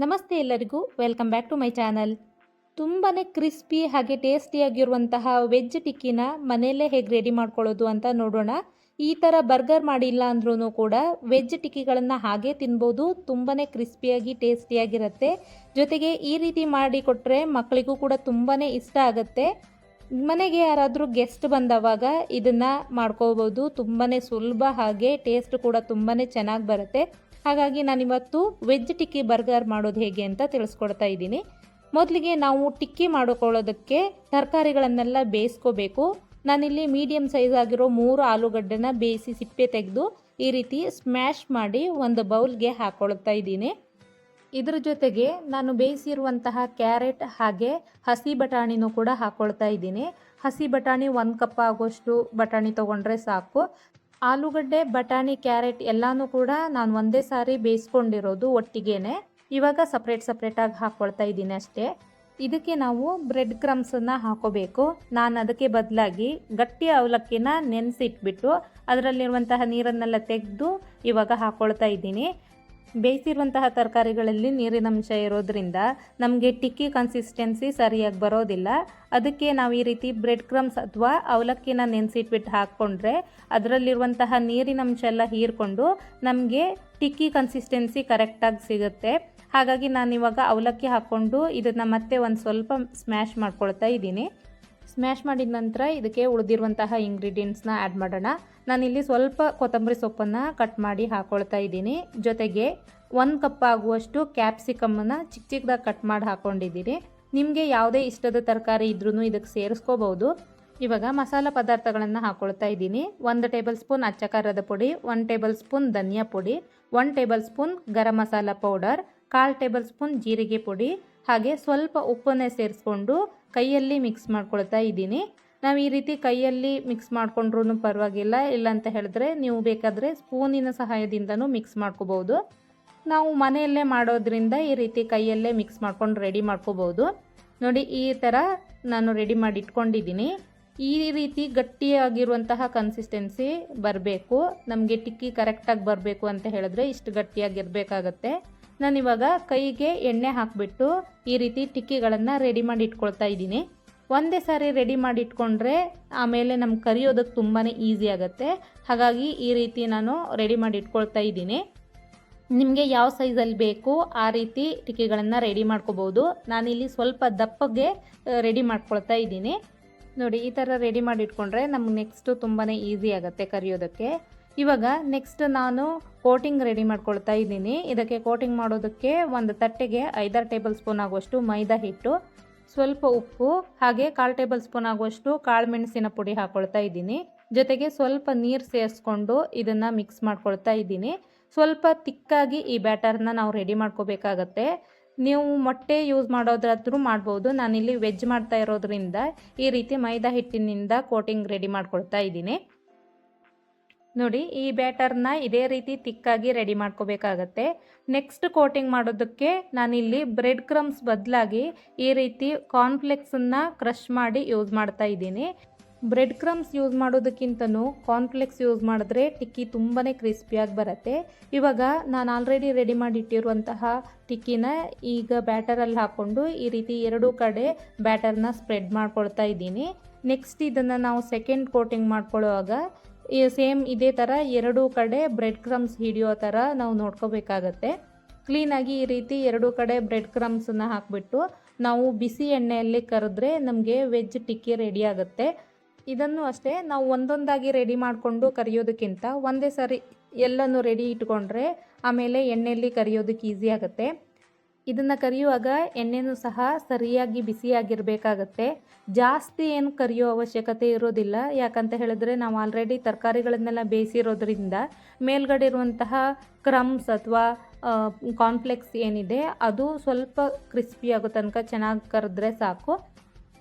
ನಮಸ್ತೆ ಎಲ್ಲರಿಗೂ welcome back to my channel. ತುಂಬಾ ಕ್ರಿಸ್ಪಿ ಹಾಗೆ ಟೇಸ್ಟಿಯಾಗಿರುವಂತಹ ವೆಜ್ ಟಿಕ್ಕಿನ ಮನೆಯಲ್ಲೇ ಹೇಗೆ ರೆಡಿ ಮಾಡ್ಕೊಳ್ಳೋದು ಅಂತ ನೋಡೋಣ. ಈ ಥರ ಬರ್ಗರ್ ಮಾಡಿಲ್ಲ ಅಂದ್ರೂ ಕೂಡ ವೆಜ್ ಟಿಕ್ಕಿಗಳನ್ನು ಹಾಗೆ ತಿನ್ಬೋದು. ತುಂಬಾ ಕ್ರಿಸ್ಪಿಯಾಗಿ ಟೇಸ್ಟಿಯಾಗಿರುತ್ತೆ. ಜೊತೆಗೆ ಈ ರೀತಿ ಮಾಡಿ ಕೊಟ್ಟರೆ ಮಕ್ಕಳಿಗೂ ಕೂಡ ತುಂಬಾ ಇಷ್ಟ ಆಗುತ್ತೆ. ಮನೆಗೆ ಯಾರಾದರೂ ಗೆಸ್ಟ್ ಬಂದವಾಗ ಇದನ್ನು ಮಾಡ್ಕೋಬೋದು. ತುಂಬಾ ಸುಲಭ ಹಾಗೆ ಟೇಸ್ಟ್ ಕೂಡ ತುಂಬಾ ಚೆನ್ನಾಗಿ ಬರುತ್ತೆ. ಹಾಗಾಗಿ ನಾನಿವತ್ತು ವೆಜ್ ಟಿಕ್ಕಿ ಬರ್ಗರ್ ಮಾಡೋದು ಹೇಗೆ ಅಂತ ತಿಳಿಸ್ಕೊಡ್ತಾ ಇದ್ದೀನಿ. ಮೊದಲಿಗೆ ನಾವು ಟಿಕ್ಕಿ ಮಾಡಿಕೊಳ್ಳೋದಕ್ಕೆ ತರಕಾರಿಗಳನ್ನೆಲ್ಲ ಬೇಯಿಸ್ಕೋಬೇಕು. ನಾನಿಲ್ಲಿ ಮೀಡಿಯಮ್ ಸೈಜ್ ಆಗಿರೋ 3 ಆಲೂಗಡ್ಡೆನ ಬೇಯಿಸಿ ಸಿಪ್ಪೆ ತೆಗೆದು ಈ ರೀತಿ ಸ್ಮ್ಯಾಶ್ ಮಾಡಿ ಒಂದು ಬೌಲ್ಗೆ ಹಾಕ್ಕೊಳ್ತಾ ಇದ್ದೀನಿ. ಇದ್ರ ಜೊತೆಗೆ ನಾನು ಬೇಯಿಸಿರುವಂತಹ ಕ್ಯಾರೆಟ್ ಹಾಗೆ ಹಸಿ ಬಟಾಣಿನೂ ಕೂಡ ಹಾಕ್ಕೊಳ್ತಾ ಇದ್ದೀನಿ. ಹಸಿ ಬಟಾಣಿ 1 ಕಪ್ ಆಗೋಷ್ಟು ಬಟಾಣಿ ತೊಗೊಂಡ್ರೆ ಸಾಕು. ಆಲೂಗಡ್ಡೆ, ಬಟಾಣಿ, ಕ್ಯಾರೆಟ್ ಎಲ್ಲನೂ ಕೂಡ ನಾನು ಒಂದೇ ಸಾರಿ ಬೇಯಿಸ್ಕೊಂಡಿರೋದು ಒಟ್ಟಿಗೆನೆ. ಇವಾಗ ಸಪ್ರೇಟಾಗಿ ಹಾಕ್ಕೊಳ್ತಾ ಇದ್ದೀನಿ ಅಷ್ಟೇ. ಇದಕ್ಕೆ ನಾವು ಬ್ರೆಡ್ ಕ್ರಮ್ಸನ್ನು ಹಾಕೋಬೇಕು. ನಾನು ಅದಕ್ಕೆ ಬದಲಾಗಿ ಗಟ್ಟಿ ಅವಲಕ್ಕಿನ ನೆನೆಸಿಟ್ಬಿಟ್ಟು ಅದರಲ್ಲಿರುವಂತಹ ನೀರನ್ನೆಲ್ಲ ತೆಗೆದು ಇವಾಗ ಹಾಕ್ಕೊಳ್ತಾ ಇದ್ದೀನಿ. ಬೇಯಿಸಿರುವಂತಹ ತರಕಾರಿಗಳಲ್ಲಿ ನೀರಿನಂಶ ಇರೋದ್ರಿಂದ ನಮಗೆ ಟಿಕ್ಕಿ ಕನ್ಸಿಸ್ಟೆನ್ಸಿ ಸರಿಯಾಗಿ ಬರೋದಿಲ್ಲ. ಅದಕ್ಕೆ ನಾವು ಈ ರೀತಿ ಬ್ರೆಡ್ ಕ್ರಮ್ಸ್ ಅಥವಾ ಅವಲಕ್ಕಿನ ನೆನೆಸಿಟ್ಬಿಟ್ಟು ಹಾಕ್ಕೊಂಡ್ರೆ ಅದರಲ್ಲಿರುವಂತಹ ನೀರಿನಂಶ ಎಲ್ಲ ಹೀರ್ಕೊಂಡು ನಮಗೆ ಟಿಕ್ಕಿ ಕನ್ಸಿಸ್ಟೆನ್ಸಿ ಕರೆಕ್ಟಾಗಿ ಸಿಗುತ್ತೆ. ಹಾಗಾಗಿ ನಾನಿವಾಗ ಅವಲಕ್ಕಿ ಹಾಕ್ಕೊಂಡು ಇದನ್ನು ಮತ್ತೆ ಒಂದು ಸ್ವಲ್ಪ ಸ್ಮ್ಯಾಶ್ ಮಾಡ್ಕೊಳ್ತಾ ಇದ್ದೀನಿ. ಸ್ಮ್ಯಾಶ್ ಮಾಡಿದ ನಂತರ ಇದಕ್ಕೆ ಉಳಿದಿರುವಂತಹ ಇಂಗ್ರೀಡಿಯೆಂಟ್ಸ್ನ ಆ್ಯಡ್ ಮಾಡೋಣ. ನಾನಿಲ್ಲಿ ಸ್ವಲ್ಪ ಕೊತ್ತಂಬರಿ ಸೊಪ್ಪನ್ನು ಕಟ್ ಮಾಡಿ ಹಾಕ್ಕೊಳ್ತಾ ಇದ್ದೀನಿ. ಜೊತೆಗೆ 1 ಕಪ್ ಆಗುವಷ್ಟು ಕ್ಯಾಪ್ಸಿಕಮ್ಮನ್ನು ಚಿಕ್ಕದಾಗಿ ಕಟ್ ಮಾಡಿ ಹಾಕ್ಕೊಂಡಿದ್ದೀನಿ. ನಿಮಗೆ ಯಾವುದೇ ಇಷ್ಟದ ತರಕಾರಿ ಇದ್ರೂ ಇದಕ್ಕೆ ಸೇರಿಸ್ಕೋಬೋದು. ಇವಾಗ ಮಸಾಲ ಪದಾರ್ಥಗಳನ್ನು ಹಾಕ್ಕೊಳ್ತಾ ಇದ್ದೀನಿ. 1 ಟೇಬಲ್ ಸ್ಪೂನ್ ಅಚ್ಚ ಖಾರದ ಪುಡಿ, 1 ಟೇಬಲ್ ಸ್ಪೂನ್ ಧನಿಯಾ ಪುಡಿ, 1 table spoon garam masala powder, 1/4 table spoon ಜೀರಿಗೆ ಪುಡಿ, ಹಾಗೆ ಸ್ವಲ್ಪ ಉಪ್ಪನ್ನೇ ಸೇರಿಸ್ಕೊಂಡು ಕೈಯಲ್ಲಿ ಮಿಕ್ಸ್ ಮಾಡ್ಕೊಳ್ತಾ ಇದ್ದೀನಿ. ನಾವು ಈ ರೀತಿ ಕೈಯಲ್ಲಿ ಮಿಕ್ಸ್ ಮಾಡ್ಕೊಂಡ್ರೂ ಪರವಾಗಿಲ್ಲ, ಇಲ್ಲ ಅಂತ ಹೇಳಿದ್ರೆ ನೀವು ಬೇಕಾದರೆ ಸ್ಪೂನಿನ ಸಹಾಯದಿಂದನೂ ಮಿಕ್ಸ್ ಮಾಡ್ಕೋಬೋದು. ನಾವು ಮನೆಯಲ್ಲೇ ಮಾಡೋದ್ರಿಂದ ಈ ರೀತಿ ಕೈಯಲ್ಲೇ ಮಿಕ್ಸ್ ಮಾಡ್ಕೊಂಡು ರೆಡಿ ಮಾಡ್ಕೋಬೋದು. ನೋಡಿ, ಈ ಥರ ನಾನು ರೆಡಿ ಮಾಡಿ ಇಟ್ಕೊಂಡಿದ್ದೀನಿ. ಈ ರೀತಿ ಗಟ್ಟಿಯಾಗಿರುವಂತಹ ಕನ್ಸಿಸ್ಟೆನ್ಸಿ ಬರಬೇಕು. ನಮಗೆ ಟಿಕ್ಕಿ ಕರೆಕ್ಟಾಗಿ ಬರಬೇಕು ಅಂತ ಹೇಳಿದ್ರೆ ಇಷ್ಟು ಗಟ್ಟಿಯಾಗಿರಬೇಕಾಗತ್ತೆ. ನಾನಿವಾಗ ಕೈಗೆ ಎಣ್ಣೆ ಹಾಕಿಬಿಟ್ಟು ಈ ರೀತಿ ಟಿಕ್ಕಿಗಳನ್ನು ರೆಡಿ ಮಾಡಿ ಇಟ್ಕೊಳ್ತಾ ಇದ್ದೀನಿ. ಒಂದೇ ಸಾರಿ ರೆಡಿ ಮಾಡಿ ಇಟ್ಕೊಂಡ್ರೆ ಆಮೇಲೆ ನಮ್ಗೆ ಕರಿಯೋದಕ್ಕೆ ತುಂಬಾ ಈಸಿ ಆಗುತ್ತೆ. ಹಾಗಾಗಿ ಈ ರೀತಿ ನಾನು ರೆಡಿ ಮಾಡಿ ಇಟ್ಕೊಳ್ತಾ ಇದ್ದೀನಿ. ನಿಮಗೆ ಯಾವ ಸೈಜಲ್ಲಿ ಬೇಕು ಆ ರೀತಿ ಟಿಕ್ಕಿಗಳನ್ನು ರೆಡಿ ಮಾಡ್ಕೋಬೋದು. ನಾನಿಲ್ಲಿ ಸ್ವಲ್ಪ ದಪ್ಪಗೆ ರೆಡಿ ಮಾಡ್ಕೊಳ್ತಾ ಇದ್ದೀನಿ. ನೋಡಿ, ಈ ಥರ ರೆಡಿ ಮಾಡಿ ಇಟ್ಕೊಂಡ್ರೆ ನಮ್ಗೆ ನೆಕ್ಸ್ಟು ತುಂಬಾ ಈಸಿ ಆಗುತ್ತೆ ಕರಿಯೋದಕ್ಕೆ. ಇವಾಗ ನೆಕ್ಸ್ಟ್ ನಾನು ಕೋಟಿಂಗ್ ರೆಡಿ ಮಾಡ್ಕೊಳ್ತಾ ಇದ್ದೀನಿ. ಇದಕ್ಕೆ ಕೋಟಿಂಗ್ ಮಾಡೋದಕ್ಕೆ ಒಂದು ತಟ್ಟೆಗೆ 5-6 ಟೇಬಲ್ ಸ್ಪೂನ್ ಆಗುವಷ್ಟು ಮೈದಾ ಹಿಟ್ಟು, ಸ್ವಲ್ಪ ಉಪ್ಪು, ಹಾಗೆ 1/4 ಟೇಬಲ್ ಸ್ಪೂನ್ ಆಗುವಷ್ಟು ಕಾಳು ಮೆಣಸಿನ ಪುಡಿ ಹಾಕ್ಕೊಳ್ತಾ ಇದ್ದೀನಿ. ಜೊತೆಗೆ ಸ್ವಲ್ಪ ನೀರು ಸೇರಿಸ್ಕೊಂಡು ಇದನ್ನು ಮಿಕ್ಸ್ ಮಾಡ್ಕೊಳ್ತಾ ಇದ್ದೀನಿ. ಸ್ವಲ್ಪ ತಿಕ್ಕಾಗಿ ಈ ಬ್ಯಾಟರ್ನ ನಾವು ರೆಡಿ ಮಾಡ್ಕೋಬೇಕಾಗತ್ತೆ. ನೀವು ಮೊಟ್ಟೆ ಯೂಸ್ ಮಾಡೋದಾದ್ರೂ ಮಾಡ್ಬೋದು. ನಾನಿಲ್ಲಿ ವೆಜ್ ಮಾಡ್ತಾ ಇರೋದ್ರಿಂದ ಈ ರೀತಿ ಮೈದಾ ಹಿಟ್ಟಿನಿಂದ ಕೋಟಿಂಗ್ ರೆಡಿ ಮಾಡ್ಕೊಳ್ತಾ ಇದ್ದೀನಿ. ನೋಡಿ, ಈ ಬ್ಯಾಟರ್ನ ಇದೇ ರೀತಿ ತಿಕ್ಕಾಗಿ ರೆಡಿ ಮಾಡ್ಕೋಬೇಕಾಗತ್ತೆ. ನೆಕ್ಸ್ಟ್ ಕೋಟಿಂಗ್ ಮಾಡೋದಕ್ಕೆ ನಾನಿಲ್ಲಿ ಬ್ರೆಡ್ ಕ್ರಮ್ಸ್ ಬದಲಾಗಿ ಈ ರೀತಿ ಕಾರ್ನ್ಫ್ಲೆಕ್ಸನ್ನು ಕ್ರಷ್ ಮಾಡಿ ಯೂಸ್ ಮಾಡ್ತಾ ಇದ್ದೀನಿ. ಬ್ರೆಡ್ ಕ್ರಮ್ಸ್ ಯೂಸ್ ಮಾಡೋದಕ್ಕಿಂತನೂ ಕಾರ್ನ್ಫ್ಲೆಕ್ಸ್ ಯೂಸ್ ಮಾಡಿದ್ರೆ ಟಿಕ್ಕಿ ತುಂಬಾ ಕ್ರಿಸ್ಪಿಯಾಗಿ ಬರುತ್ತೆ. ಇವಾಗ ನಾನು ಆಲ್ರೆಡಿ ರೆಡಿ ಮಾಡಿಟ್ಟಿರುವಂತಹ ಟಿಕ್ಕಿನ ಈಗ ಬ್ಯಾಟರಲ್ಲಿ ಹಾಕ್ಕೊಂಡು ಈ ರೀತಿ 2 ಕಡೆ ಬ್ಯಾಟರ್ನ ಸ್ಪ್ರೆಡ್ ಮಾಡ್ಕೊಳ್ತಾ ಇದ್ದೀನಿ. ನೆಕ್ಸ್ಟ್ ಇದನ್ನು ನಾವು ಸೆಕೆಂಡ್ ಕೋಟಿಂಗ್ ಮಾಡ್ಕೊಳ್ಳುವಾಗ ಸೇಮ್ ಇದೇ ಥರ 2 ಕಡೆ ಬ್ರೆಡ್ ಕ್ರಮ್ಸ್ ಹಿಡಿಯೋ ಥರ ನಾವು ನೋಡ್ಕೋಬೇಕಾಗತ್ತೆ. ಕ್ಲೀನಾಗಿ ಈ ರೀತಿ 2 ಕಡೆ ಬ್ರೆಡ್ ಕ್ರಮ್ಸನ್ನು ಹಾಕಿಬಿಟ್ಟು ನಾವು ಬಿಸಿ ಎಣ್ಣೆಯಲ್ಲಿ ಕರೆದ್ರೆ ನಮಗೆ ವೆಜ್ ಟಿಕ್ಕಿ ರೆಡಿ ಆಗುತ್ತೆ. ಇದನ್ನು ಅಷ್ಟೇ ನಾವು ಒಂದೊಂದಾಗಿ ರೆಡಿ ಮಾಡಿಕೊಂಡು ಕರಿಯೋದಕ್ಕಿಂತ ಒಂದೇ ಸಾರಿ ಎಲ್ಲನೂ ರೆಡಿ ಇಟ್ಕೊಂಡ್ರೆ ಆಮೇಲೆ ಎಣ್ಣೆಯಲ್ಲಿ ಕರಿಯೋದಕ್ಕೆ ಈಸಿ ಆಗುತ್ತೆ. ಇದನ್ನು ಕರಿಯುವಾಗ ಎಣ್ಣೆನೂ ಸಹ ಸರಿಯಾಗಿ ಬಿಸಿಯಾಗಿರಬೇಕಾಗತ್ತೆ. ಜಾಸ್ತಿ ಏನು ಕರಿಯೋ ಅವಶ್ಯಕತೆ ಇರೋದಿಲ್ಲ. ಯಾಕಂತ ಹೇಳಿದ್ರೆ ನಾವು ಆಲ್ರೆಡಿ ತರಕಾರಿಗಳನ್ನೆಲ್ಲ ಬೇಯಿಸಿರೋದ್ರಿಂದ ಮೇಲ್ಗಡೆ ಇರುವಂತಹ ಕ್ರಮ್ಸ್ ಅಥವಾ ಕಾರ್ನ್ಫ್ಲೆಕ್ಸ್ ಏನಿದೆ ಅದು ಸ್ವಲ್ಪ ಕ್ರಿಸ್ಪಿ ಆಗೋ ತನಕ ಚೆನ್ನಾಗಿ ಕರೆದ್ರೆ ಸಾಕು.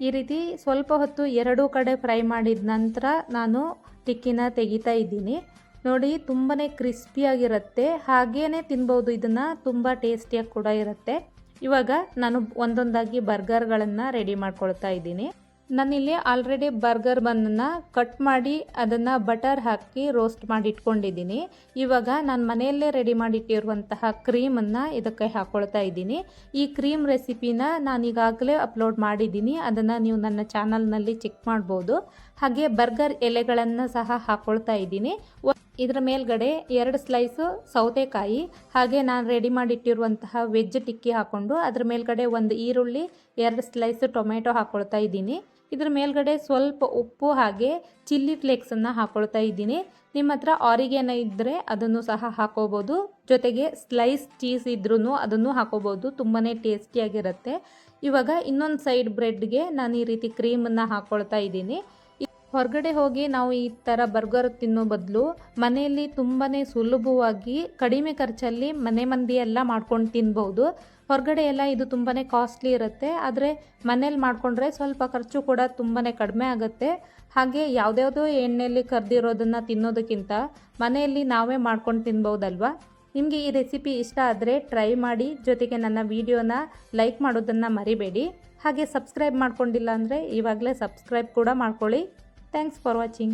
ಈ ರೀತಿ ಸ್ವಲ್ಪ ಹೊತ್ತು 2 ಕಡೆ ಫ್ರೈ ಮಾಡಿದ ನಂತರ ನಾನು ಟಿಕ್ಕಿನ ತೆಗಿತಾ ಇದ್ದೀನಿ. ನೋಡಿ, ತುಂಬಾ ಕ್ರಿಸ್ಪಿಯಾಗಿರುತ್ತೆ. ಹಾಗೇ ತಿನ್ಬೋದು. ಇದನ್ನು ತುಂಬ ಟೇಸ್ಟಿಯಾಗಿ ಕೂಡ ಇರುತ್ತೆ. ಇವಾಗ ನಾನು ಒಂದೊಂದಾಗಿ ಬರ್ಗರ್ಗಳನ್ನು ರೆಡಿ ಮಾಡ್ಕೊಳ್ತಾ ಇದ್ದೀನಿ. ನಾನಿಲ್ಲಿ ಆಲ್ರೆಡಿ ಬರ್ಗರ್ ಬನ್ನನ್ನು ಕಟ್ ಮಾಡಿ ಅದನ್ನು ಬಟರ್ ಹಾಕಿ ರೋಸ್ಟ್ ಮಾಡಿ ಇಟ್ಕೊಂಡಿದ್ದೀನಿ. ಇವಾಗ ನಾನು ಮನೆಯಲ್ಲೇ ರೆಡಿ ಮಾಡಿಟ್ಟಿರುವಂತಹ ಕ್ರೀಮನ್ನು ಇದಕ್ಕೆ ಹಾಕ್ಕೊಳ್ತಾ ಇದ್ದೀನಿ. ಈ ಕ್ರೀಮ್ ರೆಸಿಪಿನ ನಾನು ಈಗಾಗಲೇ ಅಪ್ಲೋಡ್ ಮಾಡಿದ್ದೀನಿ, ಅದನ್ನು ನೀವು ನನ್ನ ಚಾನಲ್ನಲ್ಲಿ ಚೆಕ್ ಮಾಡ್ಬೋದು. ಹಾಗೆ ಬರ್ಗರ್ ಎಲೆಗಳನ್ನು ಸಹ ಹಾಕ್ಕೊಳ್ತಾ ಇದ್ದೀನಿ. ಇದರ ಮೇಲ್ಗಡೆ 2 ಸ್ಲೈಸು ಸೌತೆಕಾಯಿ, ಹಾಗೆ ನಾನು ರೆಡಿ ಮಾಡಿಟ್ಟಿರುವಂತಹ ವೆಜ್ ಟಿಕ್ಕಿ ಹಾಕ್ಕೊಂಡು ಅದರ ಮೇಲ್ಗಡೆ 1 ಈರುಳ್ಳಿ, 2 ಸ್ಲೈಸು ಟೊಮೆಟೊ ಹಾಕ್ಕೊಳ್ತಾ ಇದ್ದೀನಿ. ಇದ್ರ ಮೇಲ್ಗಡೆ ಸ್ವಲ್ಪ ಉಪ್ಪು ಹಾಗೆ ಚಿಲ್ಲಿ ಫ್ಲೇಕ್ಸನ್ನು ಹಾಕ್ಕೊಳ್ತಾ ಇದ್ದೀನಿ. ನಿಮ್ಮ ಹತ್ರ ಆರಿಗೇನೋ ಇದ್ದರೆ ಅದನ್ನು ಸಹ ಹಾಕೋಬೋದು, ಜೊತೆಗೆ ಸ್ಲೈಸ್ ಚೀಸ್ ಇದ್ರೂ ಅದನ್ನು ಹಾಕೋಬೋದು, ತುಂಬಾ ಟೇಸ್ಟಿಯಾಗಿರುತ್ತೆ. ಇವಾಗ ಇನ್ನೊಂದು ಸೈಡ್ ಬ್ರೆಡ್ಗೆ ನಾನು ಈ ರೀತಿ ಕ್ರೀಮನ್ನು ಹಾಕ್ಕೊಳ್ತಾ ಇದ್ದೀನಿ. ಹೊರಗಡೆ ಹೋಗಿ ನಾವು ಈ ಥರ ಬರ್ಗರ್ ತಿನ್ನೋ ಬದಲು ಮನೆಯಲ್ಲಿ ತುಂಬಾ ಸುಲಭವಾಗಿ ಕಡಿಮೆ ಖರ್ಚಲ್ಲಿ ಮನೆ ಮಂದಿ ಎಲ್ಲ ಮಾಡ್ಕೊಂಡು ತಿನ್ಬೋದು. ಹೊರಗಡೆ ಎಲ್ಲ ಇದು ತುಂಬಾ ಕಾಸ್ಟ್ಲಿ ಇರುತ್ತೆ, ಆದರೆ ಮನೇಲಿ ಮಾಡಿಕೊಂಡ್ರೆ ಸ್ವಲ್ಪ ಖರ್ಚು ಕೂಡ ತುಂಬಾ ಕಡಿಮೆ ಆಗುತ್ತೆ. ಹಾಗೆ ಯಾವುದ್ಯಾವುದೋ ಎಣ್ಣೆಯಲ್ಲಿ ಕರೆದಿರೋದನ್ನು ತಿನ್ನೋದಕ್ಕಿಂತ ಮನೆಯಲ್ಲಿ ನಾವೇ ಮಾಡ್ಕೊಂಡು ತಿನ್ಬೋದಲ್ವ. ನಿಮಗೆ ಈ ರೆಸಿಪಿ ಇಷ್ಟ ಆದರೆ ಟ್ರೈ ಮಾಡಿ, ಜೊತೆಗೆ ನನ್ನ ವಿಡಿಯೋನ ಲೈಕ್ ಮಾಡೋದನ್ನು ಮರಿಬೇಡಿ. ಹಾಗೆ ಸಬ್ಸ್ಕ್ರೈಬ್ ಮಾಡ್ಕೊಂಡಿಲ್ಲ ಅಂದರೆ ಇವಾಗಲೇ ಸಬ್ಸ್ಕ್ರೈಬ್ ಕೂಡ ಮಾಡ್ಕೊಳ್ಳಿ. Thanks for watching.